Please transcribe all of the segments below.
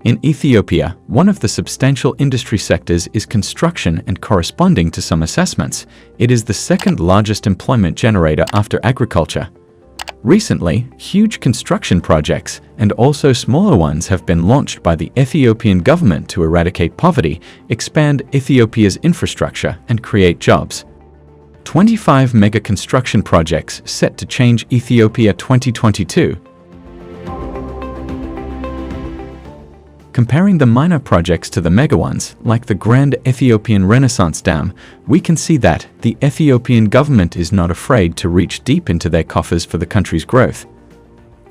In Ethiopia, one of the substantial industry sectors is construction, and corresponding to some assessments, it is the second largest employment generator after agriculture. Recently, huge construction projects and also smaller ones have been launched by the Ethiopian government to eradicate poverty, expand Ethiopia's infrastructure, and create jobs. 25 mega construction projects set to change Ethiopia 2022. Comparing the minor projects to the mega ones, like the Grand Ethiopian Renaissance Dam, we can see that the Ethiopian government is not afraid to reach deep into their coffers for the country's growth.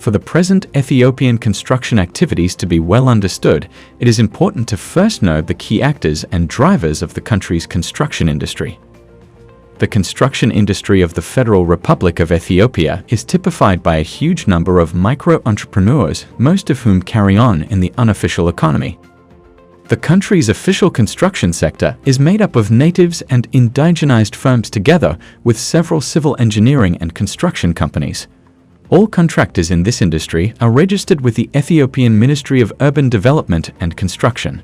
For the present Ethiopian construction activities to be well understood, it is important to first know the key actors and drivers of the country's construction industry. The construction industry of the Federal Republic of Ethiopia is typified by a huge number of micro-entrepreneurs, most of whom carry on in the unofficial economy. The country's official construction sector is made up of natives and indigenized firms together with several civil engineering and construction companies. All contractors in this industry are registered with the Ethiopian Ministry of Urban Development and Construction.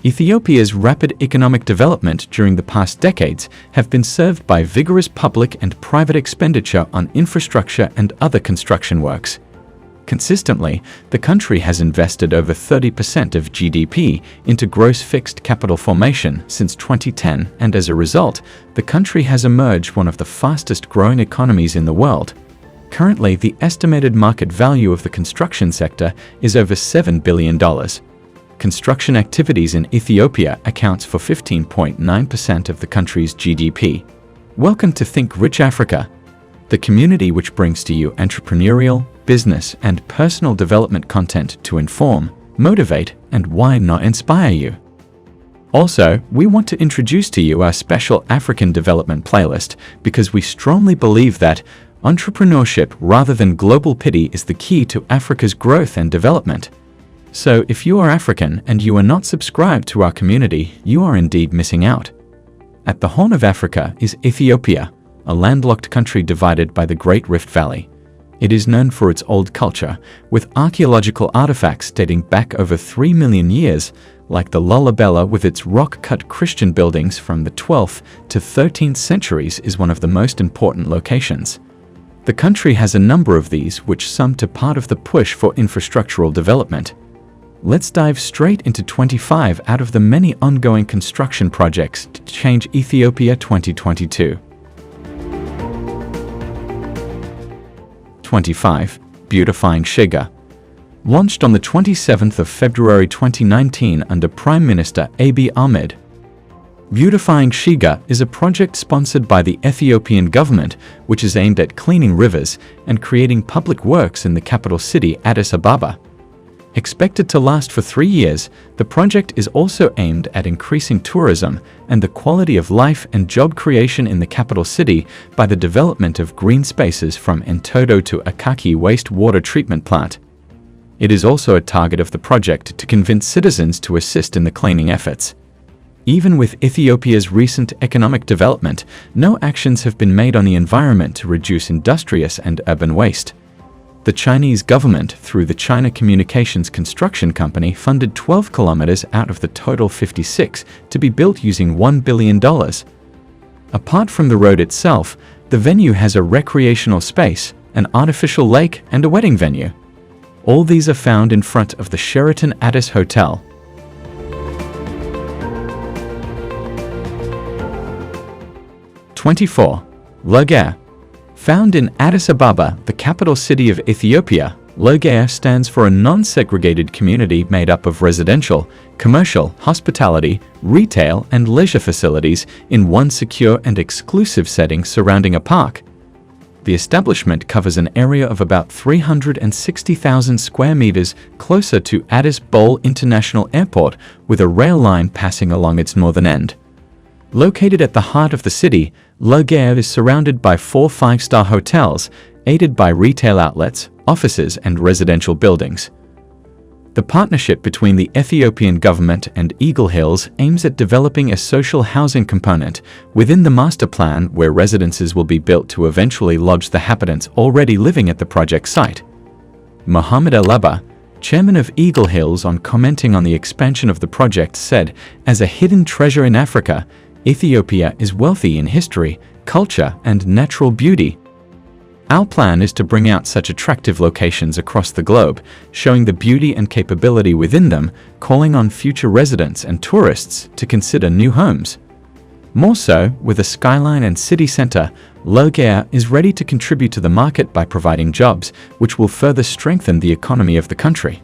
Ethiopia's rapid economic development during the past decades have been served by vigorous public and private expenditure on infrastructure and other construction works. Consistently, the country has invested over 30% of GDP into gross fixed capital formation since 2010, and as a result, the country has emerged one of the fastest growing economies in the world. Currently, the estimated market value of the construction sector is over $7 billion. Construction activities in Ethiopia accounts for 15.9% of the country's GDP. Welcome to Think Rich Africa, the community which brings to you entrepreneurial, business, and personal development content to inform, motivate, and why not inspire you. Also, we want to introduce to you our special African development playlist because we strongly believe that entrepreneurship rather than global pity is the key to Africa's growth and development. So if you are African and you are not subscribed to our community, you are indeed missing out. At the Horn of Africa is Ethiopia, a landlocked country divided by the Great Rift Valley. It is known for its old culture, with archaeological artifacts dating back over 3 million years, like the Lalibela with its rock-cut Christian buildings from the 12th to 13th centuries is one of the most important locations. The country has a number of these which sum to part of the push for infrastructural development. Let's dive straight into 25 out of the many ongoing construction projects to change Ethiopia 2022. 25. Beautifying Shiga. Launched on the 27th of February 2019 under Prime Minister Abiy Ahmed. Beautifying Shiga is a project sponsored by the Ethiopian government which is aimed at cleaning rivers and creating public works in the capital city Addis Ababa. Expected to last for 3 years, the project is also aimed at increasing tourism and the quality of life and job creation in the capital city by the development of green spaces from Entoto to Akaki wastewater treatment plant. It is also a target of the project to convince citizens to assist in the cleaning efforts. Even with Ethiopia's recent economic development, no actions have been made on the environment to reduce industrious and urban waste. The Chinese government, through the China Communications Construction Company, funded 12 kilometers out of the total 56 to be built using $1 billion. Apart from the road itself, the venue has a recreational space, an artificial lake, and a wedding venue. All these are found in front of the Sheraton Addis Hotel. 24. Logea. Found in Addis Ababa, the capital city of Ethiopia, Logea stands for a non-segregated community made up of residential, commercial, hospitality, retail, and leisure facilities in one secure and exclusive setting surrounding a park. The establishment covers an area of about 360,000 square meters closer to Addis Bole International Airport, with a rail line passing along its northern end. Located at the heart of the city, Logea is surrounded by 4 5-star hotels, aided by retail outlets, offices, and residential buildings. The partnership between the Ethiopian government and Eagle Hills aims at developing a social housing component within the master plan where residences will be built to eventually lodge the inhabitants already living at the project site. Mohammed Alaba, chairman of Eagle Hills, on commenting on the expansion of the project, said, "As a hidden treasure in Africa, Ethiopia is wealthy in history, culture, and natural beauty. Our plan is to bring out such attractive locations across the globe, showing the beauty and capability within them, calling on future residents and tourists to consider new homes." More so, with a skyline and city center, Logea is ready to contribute to the market by providing jobs, which will further strengthen the economy of the country.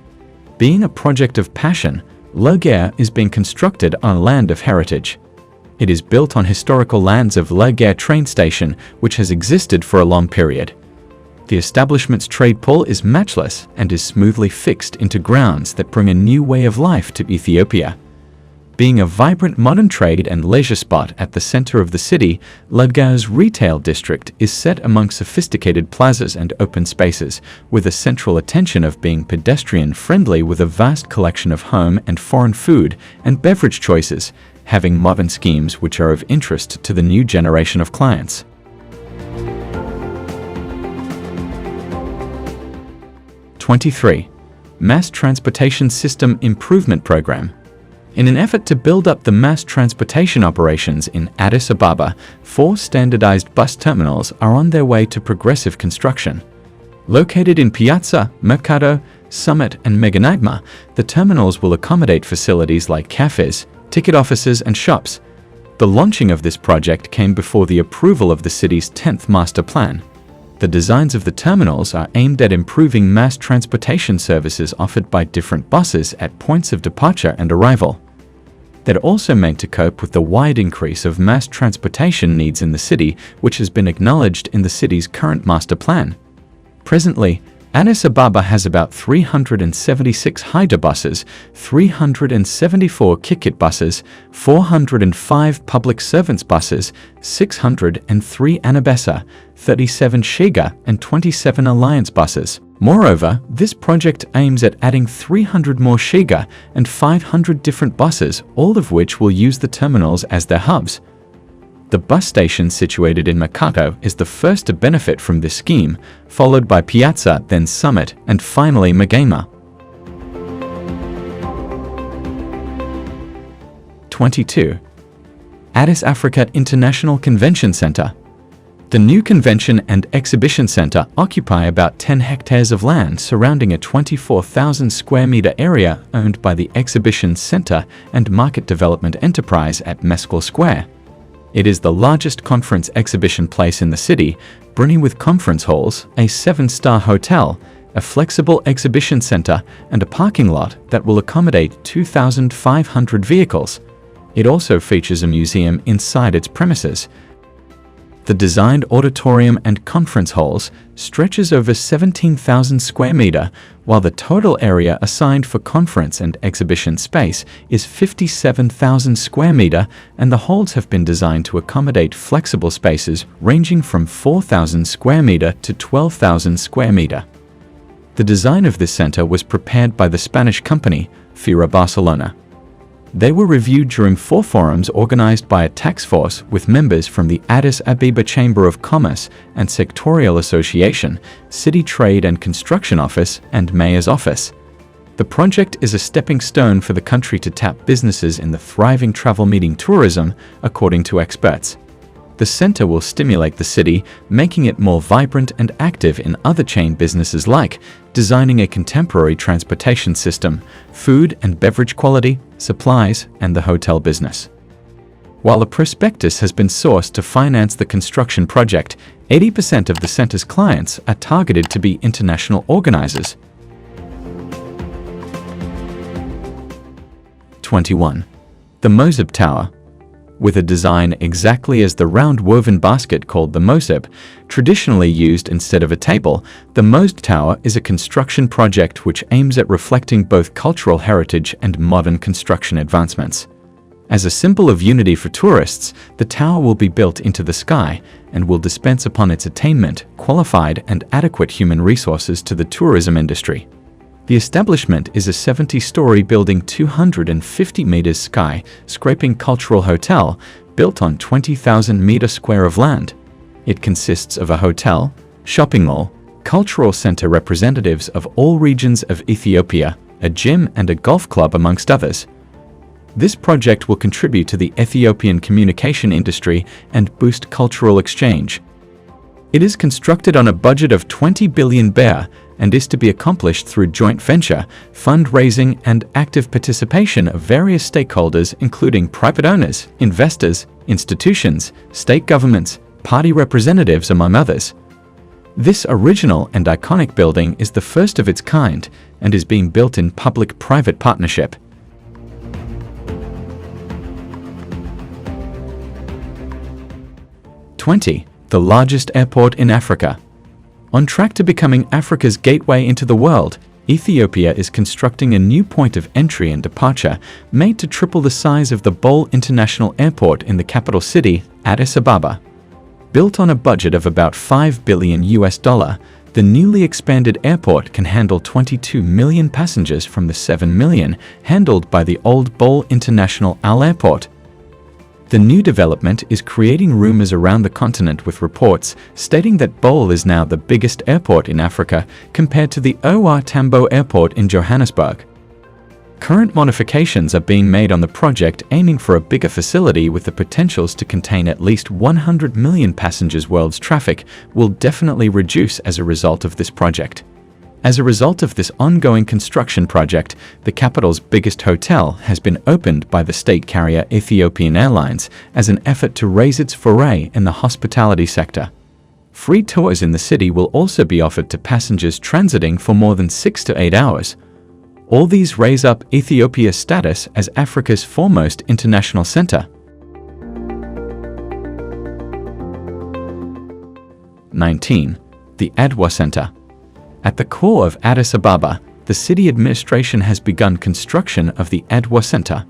Being a project of passion, Logea is being constructed on a land of heritage. It is built on historical lands of Logea train station, which has existed for a long period. The establishment's trade pull is matchless and is smoothly fixed into grounds that bring a new way of life to Ethiopia. Being a vibrant modern trade and leisure spot at the center of the city, Logea's retail district is set among sophisticated plazas and open spaces, with a central attention of being pedestrian-friendly with a vast collection of home and foreign food and beverage choices, having modern schemes which are of interest to the new generation of clients. '23. Mass Transportation System Improvement Program. In an effort to build up the mass transportation operations in Addis Ababa, 4 standardized bus terminals are on their way to progressive construction. Located in Piazza, Mercado, Summit, and Meganagma, the terminals will accommodate facilities like cafes, ticket offices, and shops. The launching of this project came before the approval of the city's 10th master plan. The designs of the terminals are aimed at improving mass transportation services offered by different buses at points of departure and arrival. They're also meant to cope with the wide increase of mass transportation needs in the city, which has been acknowledged in the city's current master plan. Presently, Addis Ababa has about 376 Haida buses, 374 Kikit buses, 405 public servants buses, 603 Anabesa, 37 Shiga, and 27 Alliance buses. Moreover, this project aims at adding 300 more Shiga and 500 different buses, all of which will use the terminals as their hubs. The bus station situated in Mercado is the first to benefit from this scheme, followed by Piazza, then Summit, and finally Meganagma. 22. Addis Africa International Convention Center. The new convention and exhibition center occupy about 10 hectares of land surrounding a 24,000 square meter area owned by the Exhibition Center and Market Development Enterprise at Meskel Square. It is the largest conference exhibition place in the city, brimming with conference halls, a 7-star hotel, a flexible exhibition center, and a parking lot that will accommodate 2,500 vehicles. It also features a museum inside its premises. The designed auditorium and conference halls stretches over 17,000 square meter, while the total area assigned for conference and exhibition space is 57,000 square meter, and the halls have been designed to accommodate flexible spaces ranging from 4,000 square meter to 12,000 square meter. The design of this center was prepared by the Spanish company, Fira Barcelona. They were reviewed during 4 forums organized by a task force with members from the Addis Ababa Chamber of Commerce and Sectorial Association, City Trade and Construction Office, and Mayor's Office. The project is a stepping stone for the country to tap businesses in the thriving travel meeting tourism, according to experts. The center will stimulate the city, making it more vibrant and active in other chain businesses like designing a contemporary transportation system, food and beverage quality, supplies, and the hotel business. While a prospectus has been sourced to finance the construction project, 80% of the center's clients are targeted to be international organizers. 21. The Moseb Tower. With a design exactly as the round woven basket called the Moseb, traditionally used instead of a table, the Moseb Tower is a construction project which aims at reflecting both cultural heritage and modern construction advancements. As a symbol of unity for tourists, the tower will be built into the sky and will dispense upon its attainment qualified and adequate human resources to the tourism industry. The establishment is a 70-story building 250 meters sky, scraping cultural hotel built on 20,000 meter square of land. It consists of a hotel, shopping mall, cultural center representatives of all regions of Ethiopia, a gym and a golf club amongst others. This project will contribute to the Ethiopian communication industry and boost cultural exchange. It is constructed on a budget of 20 billion birr and is to be accomplished through joint venture, fundraising and active participation of various stakeholders including private owners, investors, institutions, state governments, party representatives among others. This original and iconic building is the first of its kind and is being built in public-private partnership. The largest airport in Africa. On track to becoming Africa's gateway into the world, Ethiopia is constructing a new point of entry and departure made to triple the size of the Bole International Airport in the capital city, Addis Ababa. Built on a budget of about $5 billion, the newly expanded airport can handle 22 million passengers from the 7 million handled by the old Bole International Airport. The new development is creating rumors around the continent with reports stating that Bole is now the biggest airport in Africa compared to the OR Tambo Airport in Johannesburg. Current modifications are being made on the project aiming for a bigger facility with the potentials to contain at least 100 million passengers. World's traffic will definitely reduce as a result of this project. As a result of this ongoing construction project, the capital's biggest hotel has been opened by the state carrier Ethiopian Airlines as an effort to raise its foray in the hospitality sector. Free tours in the city will also be offered to passengers transiting for more than 6 to 8 hours. All these raise up Ethiopia's status as Africa's foremost international center. 19. The Adwa Center. At the core of Addis Ababa, the city administration has begun construction of the Adwa Center.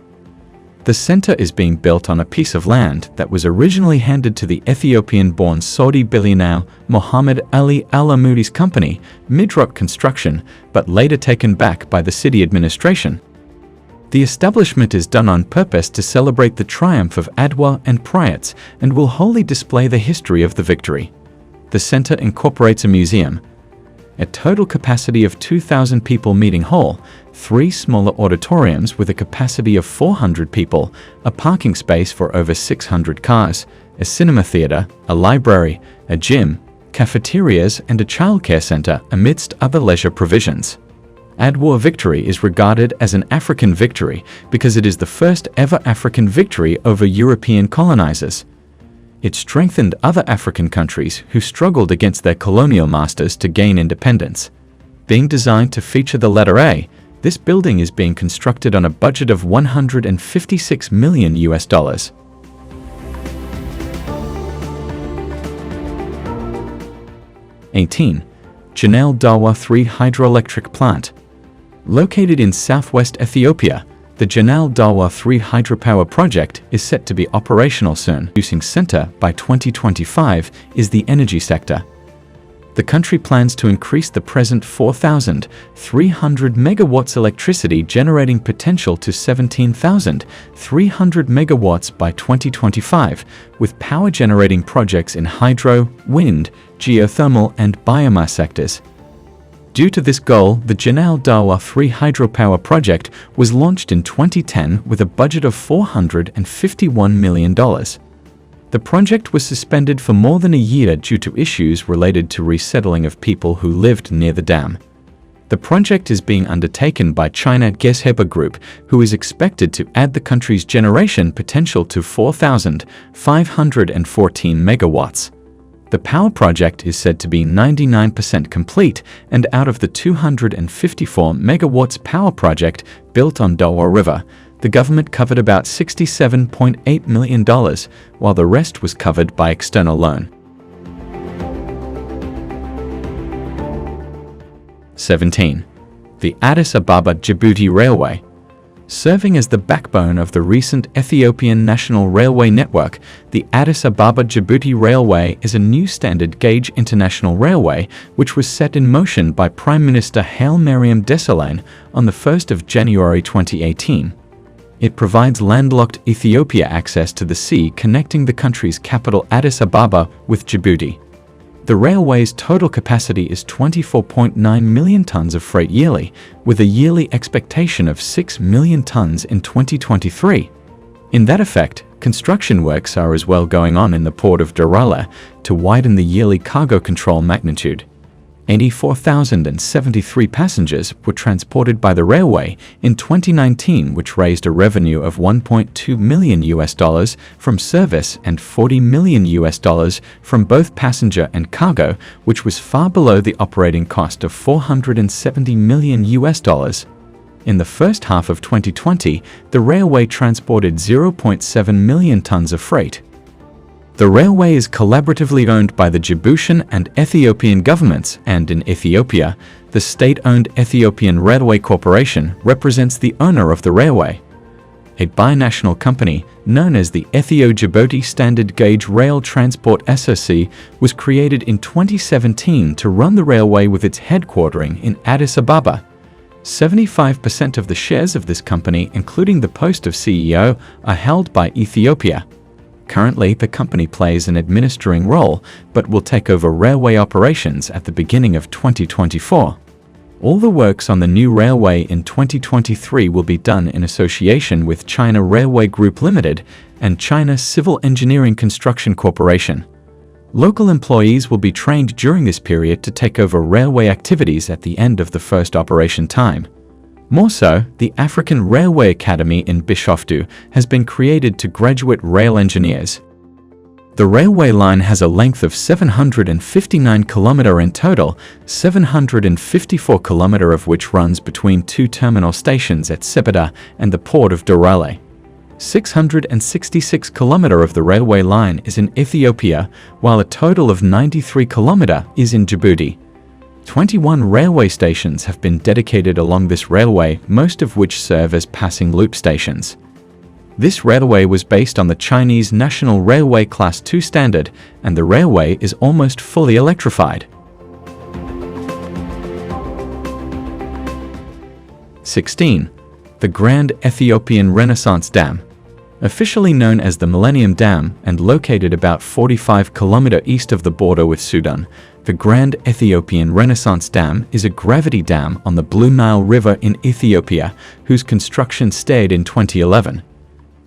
The center is being built on a piece of land that was originally handed to the Ethiopian-born Saudi billionaire Mohammed Ali Al-Amoudi's company, Midrock Construction, but later taken back by the city administration. The establishment is done on purpose to celebrate the triumph of Adwa and Priots and will wholly display the history of the victory. The center incorporates a museum, a total capacity of 2,000 people meeting hall, 3 smaller auditoriums with a capacity of 400 people, a parking space for over 600 cars, a cinema theater, a library, a gym, cafeterias and a childcare center amidst other leisure provisions. Adwa victory is regarded as an African victory because it is the first ever African victory over European colonizers. It strengthened other African countries who struggled against their colonial masters to gain independence. Being designed to feature the letter A, this building is being constructed on a budget of $156 million. 18. Janel Dawa 3 Hydroelectric Plant. Located in southwest Ethiopia, the Janel Dawa 3 hydropower project is set to be operational soon. Producing center by 2025 is the energy sector. The country plans to increase the present 4,300 megawatts electricity generating potential to 17,300 megawatts by 2025, with power generating projects in hydro, wind, geothermal and biomass sectors. Due to this goal, the Janel Dawa 3 hydropower project was launched in 2010 with a budget of $451 million. The project was suspended for more than a year due to issues related to resettling of people who lived near the dam. The project is being undertaken by China Gesheber Group, who is expected to add the country's generation potential to 4,514 megawatts. The power project is said to be 99% complete, and out of the 254 megawatts power project built on Dawa River, the government covered about $67.8 million, while the rest was covered by external loan. 17. The Addis Ababa-Djibouti Railway. Serving as the backbone of the recent Ethiopian National Railway network, the Addis Ababa-Djibouti Railway is a new standard gauge international railway which was set in motion by Prime Minister Haile Mariam Desalegn on the 1st of January 2018. It provides landlocked Ethiopia access to the sea connecting the country's capital Addis Ababa with Djibouti. The railway's total capacity is 24.9 million tons of freight yearly, with a yearly expectation of 6 million tons in 2023. In that effect, construction works are as well going on in the port of Douala to widen the yearly cargo control magnitude. 84,073 passengers were transported by the railway in 2019, which raised a revenue of $1.2 million from service and $40 million from both passenger and cargo, which was far below the operating cost of $470 million. In the first half of 2020, the railway transported 0.7 million tons of freight. The railway is collaboratively owned by the Djiboutian and Ethiopian governments, and in Ethiopia, the state-owned Ethiopian Railway Corporation represents the owner of the railway. A binational company known as the Ethio-Djibouti Standard Gauge Rail Transport SOC was created in 2017 to run the railway with its headquartering in Addis Ababa. 75% of the shares of this company, including the post of CEO, are held by Ethiopia. Currently, the company plays an administering role, but will take over railway operations at the beginning of 2024. All the works on the new railway in 2023 will be done in association with China Railway Group Limited and China Civil Engineering Construction Corporation. Local employees will be trained during this period to take over railway activities at the end of the first operation time. More so, the African Railway Academy in Bishoftu has been created to graduate rail engineers. The railway line has a length of 759 km in total, 754 km of which runs between two terminal stations at Sebeda and the port of Douala. 666 km of the railway line is in Ethiopia, while a total of 93 km is in Djibouti. 21 railway stations have been dedicated along this railway, most of which serve as passing loop stations. This railway was based on the Chinese National Railway Class II standard, and the railway is almost fully electrified. 16. The Grand Ethiopian Renaissance Dam. Officially known as the Millennium Dam and located about 45 km east of the border with Sudan, the Grand Ethiopian Renaissance Dam is a gravity dam on the Blue Nile River in Ethiopia, whose construction started in 2011.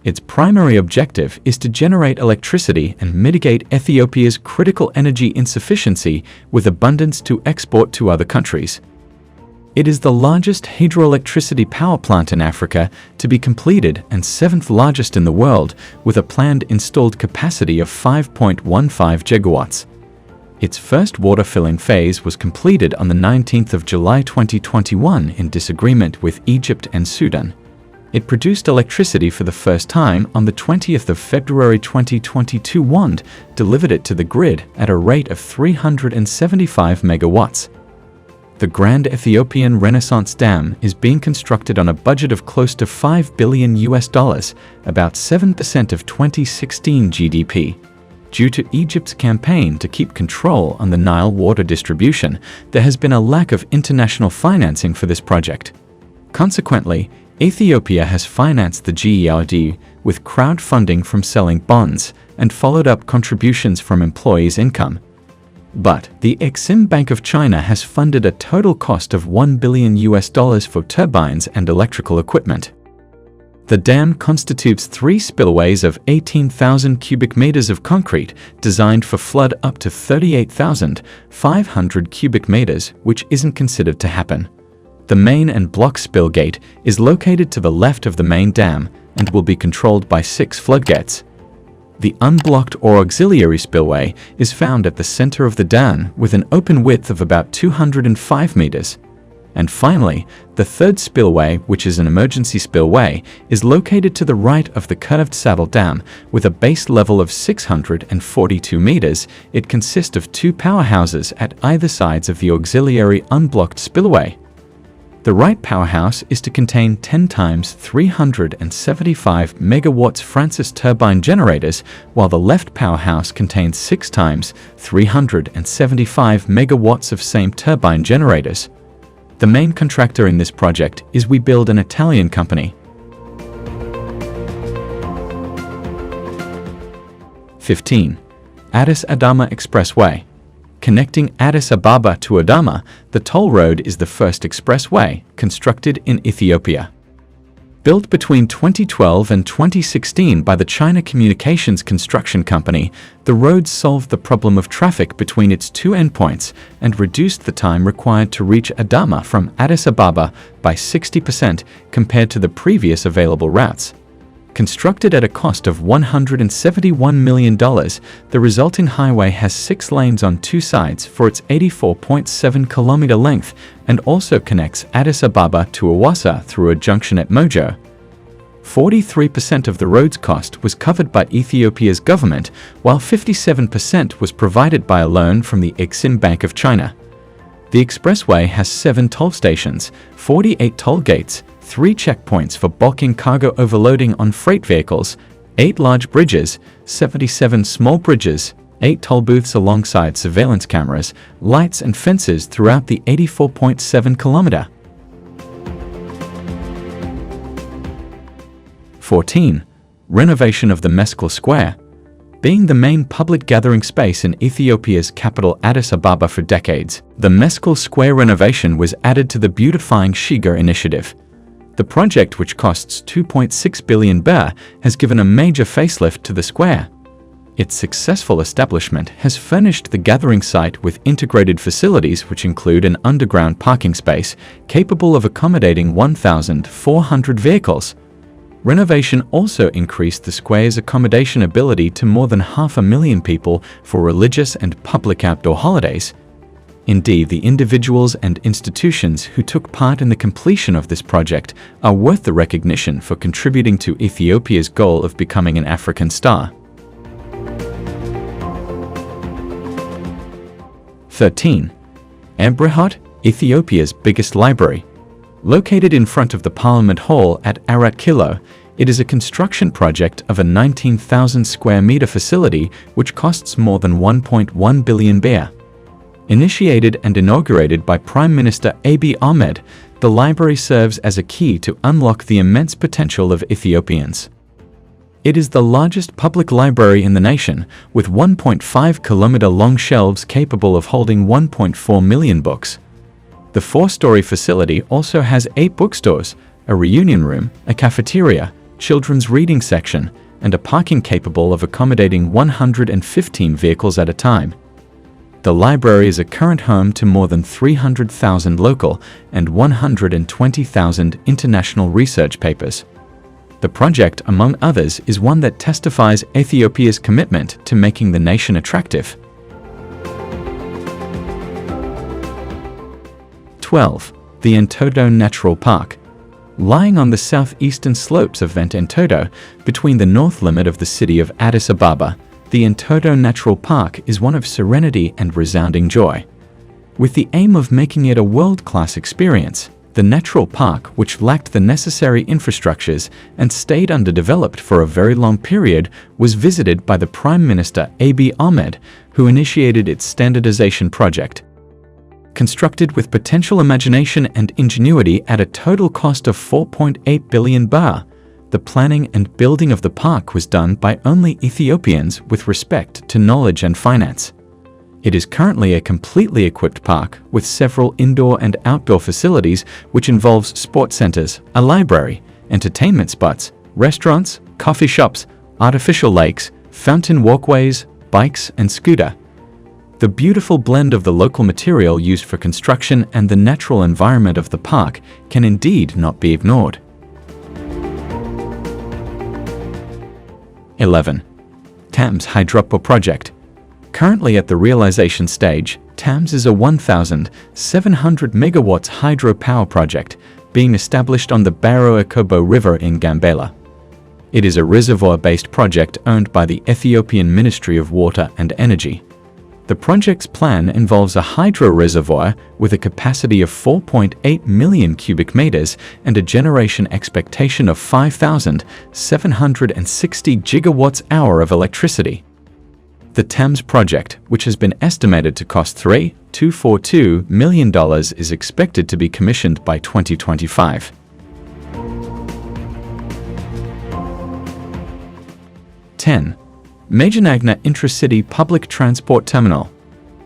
Its primary objective is to generate electricity and mitigate Ethiopia's critical energy insufficiency with abundance to export to other countries. It is the largest hydroelectricity power plant in Africa to be completed and seventh largest in the world, with a planned installed capacity of 5.15 gigawatts. Its first water filling phase was completed on the 19th of July 2021 in disagreement with Egypt and Sudan. It produced electricity for the first time on the 20th of February 2022 and delivered it to the grid at a rate of 375 megawatts. The Grand Ethiopian Renaissance Dam is being constructed on a budget of close to $5 billion, about 7% of 2016 GDP. Due to Egypt's campaign to keep control on the Nile water distribution, there has been a lack of international financing for this project. Consequently, Ethiopia has financed the GERD with crowdfunding from selling bonds and followed up contributions from employees' income. But the Exim Bank of China has funded a total cost of $1 billion for turbines and electrical equipment. The dam constitutes 3 spillways of 18,000 cubic meters of concrete designed for flood up to 38,500 cubic meters, which isn't considered to happen. The main and block spill gate is located to the left of the main dam and will be controlled by 6 floodgates. The unblocked or auxiliary spillway is found at the center of the dam with an open width of about 205 meters. And finally, the third spillway, which is an emergency spillway, is located to the right of the curved saddle dam with a base level of 642 meters. It consists of 2 powerhouses at either sides of the auxiliary unblocked spillway. The right powerhouse is to contain 10 times 375 megawatts Francis turbine generators, while the left powerhouse contains 6 times 375 megawatts of same turbine generators. The main contractor in this project is Webuild, an Italian company. 15. Addis Adama Expressway. Connecting Addis Ababa to Adama, the toll road is the first expressway constructed in Ethiopia. Built between 2012 and 2016 by the China Communications Construction Company, the road solved the problem of traffic between its two endpoints and reduced the time required to reach Adama from Addis Ababa by 60% compared to the previous available routes. Constructed at a cost of $171 million, the resulting highway has 6 lanes on 2 sides for its 84.7-kilometer length and also connects Addis Ababa to Awassa through a junction at Mojo. 43% of the road's cost was covered by Ethiopia's government, while 57% was provided by a loan from the Exim Bank of China. The expressway has 7 toll stations, 48 toll gates, 3 checkpoints for bulking cargo overloading on freight vehicles, 8 large bridges, 77 small bridges, 8 toll booths alongside surveillance cameras, lights and fences throughout the 84.7 kilometer. 14. Renovation of the Meskel Square. Being the main public gathering space in Ethiopia's capital Addis Ababa for decades, the Meskel Square renovation was added to the Beautifying Shiga initiative. The project, which costs 2.6 billion birr, has given a major facelift to the square. Its successful establishment has furnished the gathering site with integrated facilities which include an underground parking space capable of accommodating 1,400 vehicles. Renovation also increased the square's accommodation ability to more than 500,000 people for religious and public outdoor holidays. Indeed, the individuals and institutions who took part in the completion of this project are worth the recognition for contributing to Ethiopia's goal of becoming an African star. 13. Embrihot, Ethiopia's biggest library. Located in front of the Parliament Hall at Arat Kilo, it is a construction project of a 19,000 square meter facility which costs more than 1.1 billion birr. Initiated and inaugurated by Prime Minister Abiy Ahmed, the library serves as a key to unlock the immense potential of Ethiopians. It is the largest public library in the nation, with 1.5-kilometer long shelves capable of holding 1.4 million books. The 4-story facility also has 8 bookstores, a reunion room, a cafeteria, children's reading section, and a parking capable of accommodating 115 vehicles at a time. The library is a current home to more than 300,000 local and 120,000 international research papers. The project, among others, is one that testifies Ethiopia's commitment to making the nation attractive. 12. The Entoto Natural Park. Lying on the southeastern slopes of Entoto, between the north limit of the city of Addis Ababa, the Entoto Natural Park is one of serenity and resounding joy. With the aim of making it a world-class experience, the natural park, which lacked the necessary infrastructures and stayed underdeveloped for a very long period, was visited by the Prime Minister Abiy Ahmed, who initiated its standardization project. Constructed with potential imagination and ingenuity at a total cost of 4.8 billion birr, the planning and building of the park was done by only Ethiopians with respect to knowledge and finance. It is currently a completely equipped park with several indoor and outdoor facilities which involves sports centers, a library, entertainment spots, restaurants, coffee shops, artificial lakes, fountain walkways, bikes and scooter. The beautiful blend of the local material used for construction and the natural environment of the park can indeed not be ignored. 11. Thames Hydropower Project. Currently at the realization stage, Thames is a 1,700 megawatts hydropower project being established on the Baro Akobo River in Gambela. It is a reservoir-based project owned by the Ethiopian Ministry of Water and Energy. The project's plan involves a hydro reservoir with a capacity of 4.8 million cubic meters and a generation expectation of 5,760 gigawatts-hour of electricity. The Thames project, which has been estimated to cost $3.242 million, is expected to be commissioned by 2025. 10. Majornagna Intracity Public Transport Terminal.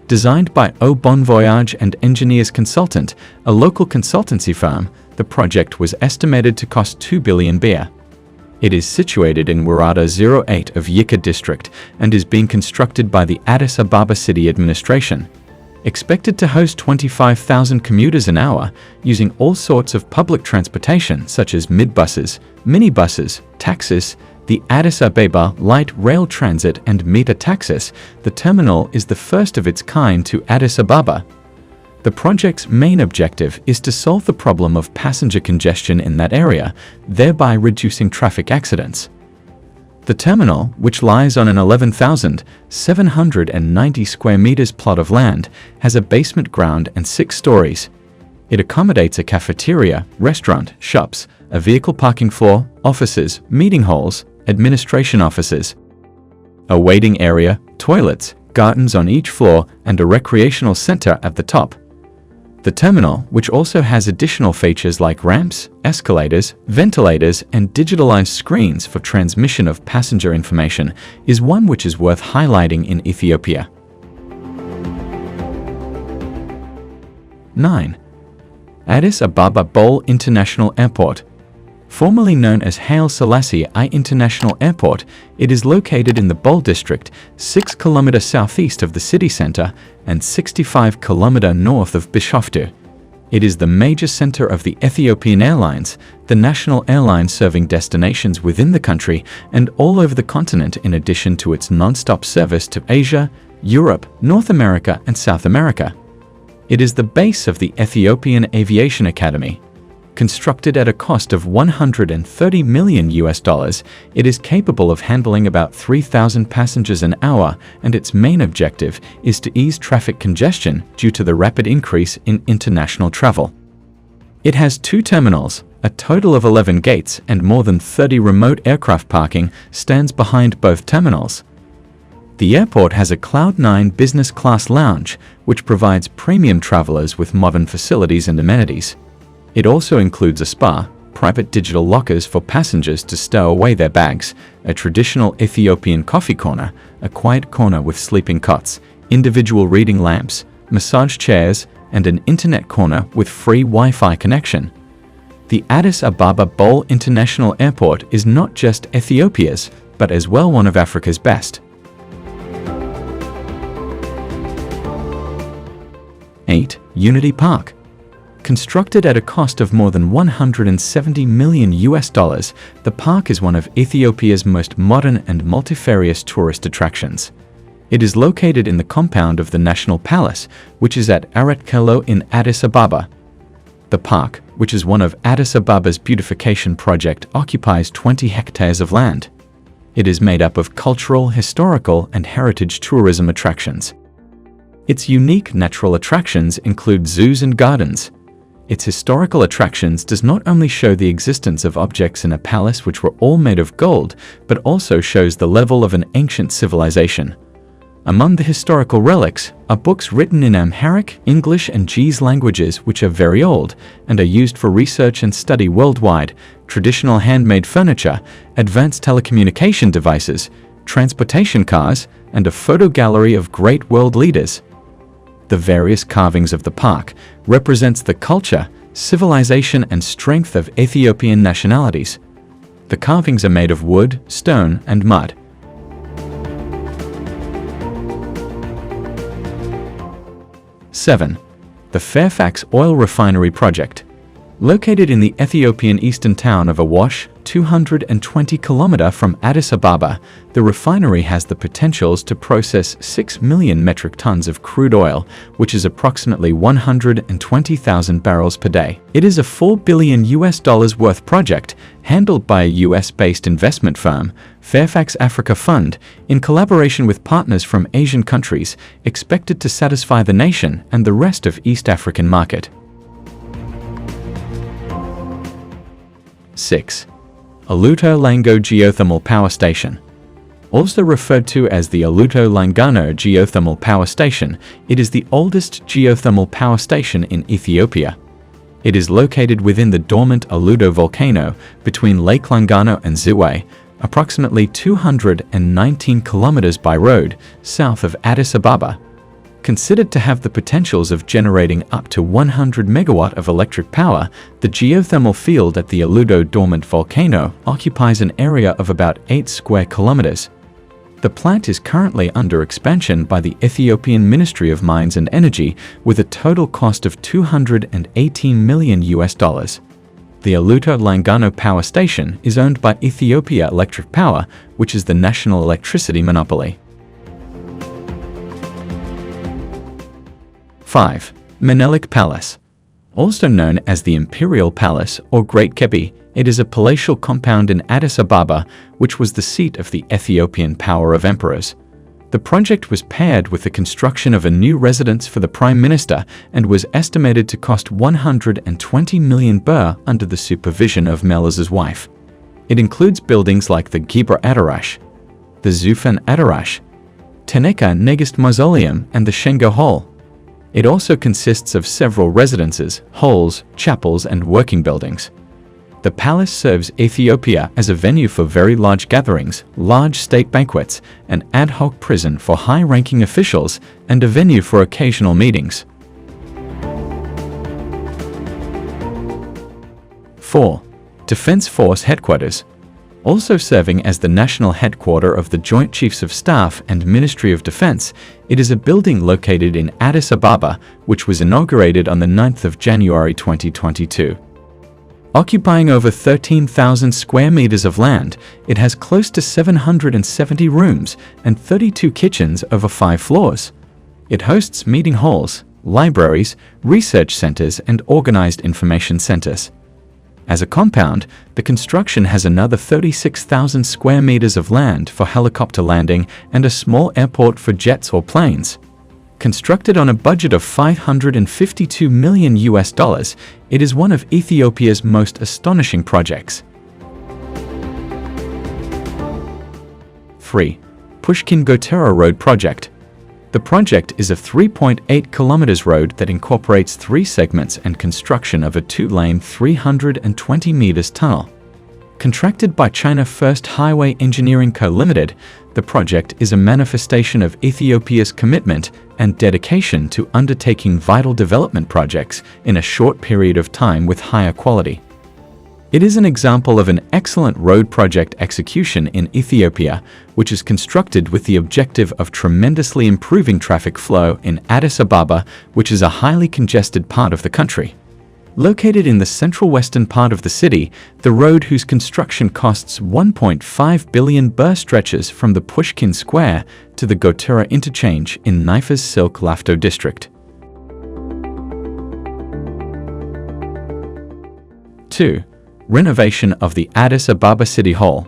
Designed by Au Bon Voyage and Engineers Consultant, a local consultancy firm, the project was estimated to cost 2 billion birr. It is situated in Warada 08 of Yika district and is being constructed by the Addis Ababa City Administration. Expected to host 25,000 commuters an hour using all sorts of public transportation such as midbuses, minibuses, taxis, the Addis Ababa Light Rail Transit and Meter Taxis, the terminal is the first of its kind to Addis Ababa. The project's main objective is to solve the problem of passenger congestion in that area, thereby reducing traffic accidents. The terminal, which lies on an 11,790 square meters plot of land, has a basement ground and 6 stories. It accommodates a cafeteria, restaurant, shops, a vehicle parking floor, offices, meeting halls, administration offices, a waiting area, toilets, gardens on each floor, and a recreational center at the top. The terminal, which also has additional features like ramps, escalators, ventilators, and digitalized screens for transmission of passenger information, is one which is worth highlighting in Ethiopia. 9. Addis Ababa Bole International Airport. Formerly known as Haile Selassie I International Airport, it is located in the Bole district, 6 km southeast of the city center and 65 km north of Bishoftu. It is the major center of the Ethiopian Airlines, the national airline serving destinations within the country and all over the continent, in addition to its non-stop service to Asia, Europe, North America, and South America. It is the base of the Ethiopian Aviation Academy. Constructed at a cost of $130 million, it is capable of handling about 3,000 passengers an hour, and its main objective is to ease traffic congestion due to the rapid increase in international travel. It has 2 terminals, a total of 11 gates, and more than 30 remote aircraft parking stands behind both terminals. The airport has a Cloud9 business class lounge, which provides premium travelers with modern facilities and amenities. It also includes a spa, private digital lockers for passengers to stow away their bags, a traditional Ethiopian coffee corner, a quiet corner with sleeping cots, individual reading lamps, massage chairs, and an internet corner with free Wi-Fi connection. The Addis Ababa Bole International Airport is not just Ethiopia's, but as well one of Africa's best. 8. Unity Park. Constructed at a cost of more than $170 million, the park is one of Ethiopia's most modern and multifarious tourist attractions. It is located in the compound of the National Palace, which is at Aret Kelo in Addis Ababa. The park, which is one of Addis Ababa's beautification project, occupies 20 hectares of land. It is made up of cultural, historical, and heritage tourism attractions. Its unique natural attractions include zoos and gardens. Its historical attractions does not only show the existence of objects in a palace which were all made of gold, but also shows the level of an ancient civilization. Among the historical relics are books written in Amharic, English, and Ge'ez languages which are very old and are used for research and study worldwide, traditional handmade furniture, advanced telecommunication devices, transportation cars, and a photo gallery of great world leaders. The various carvings of the park represents the culture, civilization, and strength of Ethiopian nationalities. The carvings are made of wood, stone, and mud. 7. The Fairfax Oil Refinery Project. Located in the Ethiopian eastern town of Awash, 220 km from Addis Ababa, the refinery has the potentials to process 6 million metric tons of crude oil, which is approximately 120,000 barrels per day. It is a $4 billion worth project handled by a US-based investment firm, Fairfax Africa Fund, in collaboration with partners from Asian countries, expected to satisfy the nation and the rest of East African market. 6. Aluto Lango Geothermal Power Station. Also referred to as the Aluto Langano Geothermal Power Station, it is the oldest geothermal power station in Ethiopia. It is located within the dormant Aluto volcano between Lake Langano and Ziwe, approximately 219 kilometers by road south of Addis Ababa. Considered to have the potentials of generating up to 100 megawatt of electric power, the geothermal field at the Aludo dormant volcano occupies an area of about 8 square kilometers. The plant is currently under expansion by the Ethiopian Ministry of Mines and Energy with a total cost of $218 million. The Aluto Langano Power Station is owned by Ethiopia Electric Power, which is the national electricity monopoly. 5. Menelik Palace. Also known as the Imperial Palace or Great Kebi, it is a palatial compound in Addis Ababa, which was the seat of the Ethiopian power of emperors. The project was paired with the construction of a new residence for the Prime Minister and was estimated to cost 120 million birr under the supervision of Melis's wife. It includes buildings like the Gibra Adarash, the Zufan Adarash, Teneka Negist Mausoleum, and the Shengo Hall. It also consists of several residences, halls, chapels, and working buildings. The palace serves Ethiopia as a venue for very large gatherings, large state banquets, an ad hoc prison for high-ranking officials, and a venue for occasional meetings. 4. Defense Force Headquarters. Also serving as the national headquarters of the Joint Chiefs of Staff and Ministry of Defense, it is a building located in Addis Ababa, which was inaugurated on the 9th of January 2022. Occupying over 13,000 square meters of land, it has close to 770 rooms and 32 kitchens over 5 floors. It hosts meeting halls, libraries, research centers, and organized information centers. As a compound, the construction has another 36,000 square meters of land for helicopter landing and a small airport for jets or planes. Constructed on a budget of $552 million, it is one of Ethiopia's most astonishing projects. 3. Pushkin-Gotera Road Project. The project is a 3.8 kilometers road that incorporates 3 segments and construction of a 2-lane 320 meters tunnel. Contracted by China First Highway Engineering Co. Limited, the project is a manifestation of Ethiopia's commitment and dedication to undertaking vital development projects in a short period of time with higher quality. It is an example of an excellent road project execution in Ethiopia, which is constructed with the objective of tremendously improving traffic flow in Addis Ababa, which is a highly congested part of the country. Located in the central western part of the city, the road whose construction costs 1.5 billion birr stretches from the Pushkin Square to the Gotera interchange in Naifa's Silk Lafto district. 2. Renovation of the Addis Ababa City Hall.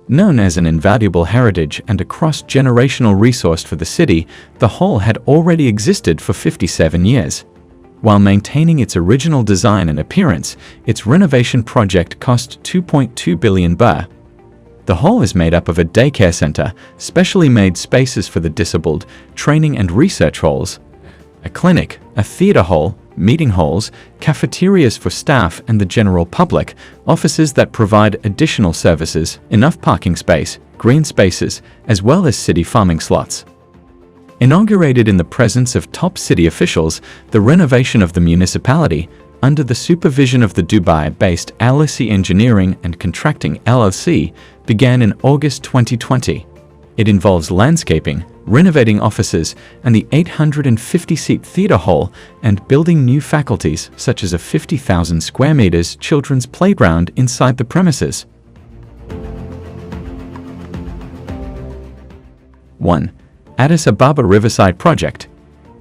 Known as an invaluable heritage and a cross-generational resource for the city, the hall had already existed for 57 years. While maintaining its original design and appearance, its renovation project cost 2.2 billion birr. The hall is made up of a daycare center, specially made spaces for the disabled, training and research halls, a clinic, a theater hall, meeting halls, cafeterias for staff and the general public, offices that provide additional services, enough parking space, green spaces, as well as city farming slots. Inaugurated in the presence of top city officials, the renovation of the municipality, under the supervision of the Dubai-based LSE Engineering and Contracting LLC, began in August 2020. It involves landscaping, renovating offices, and the 850-seat theater hall, and building new faculties such as a 50,000 square meters children's playground inside the premises. 1. Addis Ababa Riverside Project.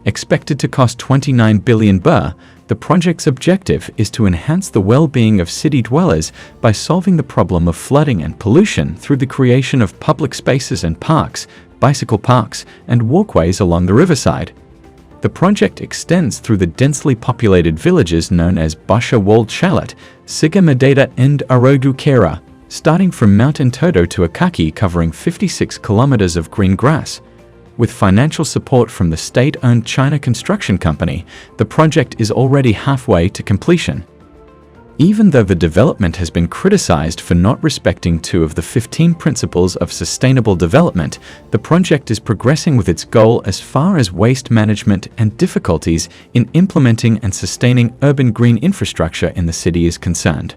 Expected to cost 29 billion birr, the project's objective is to enhance the well-being of city dwellers by solving the problem of flooding and pollution through the creation of public spaces and parks, bicycle parks, and walkways along the riverside. The project extends through the densely populated villages known as Basha Walled Shalat, Siga Medeta and Arodu Kera, starting from Mount Entoto to Akaki, covering 56 kilometers of green grass. With financial support from the state-owned China Construction Company, the project is already halfway to completion. Even though the development has been criticized for not respecting 2 of the 15 principles of sustainable development, the project is progressing with its goal as far as waste management and difficulties in implementing and sustaining urban green infrastructure in the city is concerned.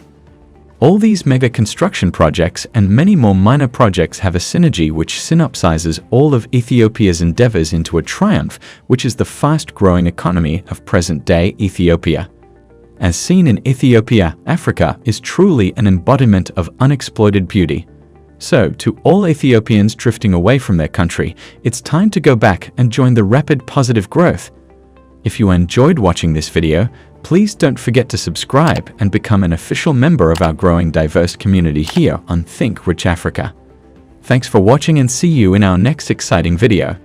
All these mega construction projects and many more minor projects have a synergy which synopsizes all of Ethiopia's endeavors into a triumph, which is the fast-growing economy of present-day Ethiopia. As seen in Ethiopia, Africa is truly an embodiment of unexploited beauty. So, to all Ethiopians drifting away from their country, it's time to go back and join the rapid positive growth. If you enjoyed watching this video, please don't forget to subscribe and become an official member of our growing diverse community here on Think Rich Africa. Thanks for watching and see you in our next exciting video.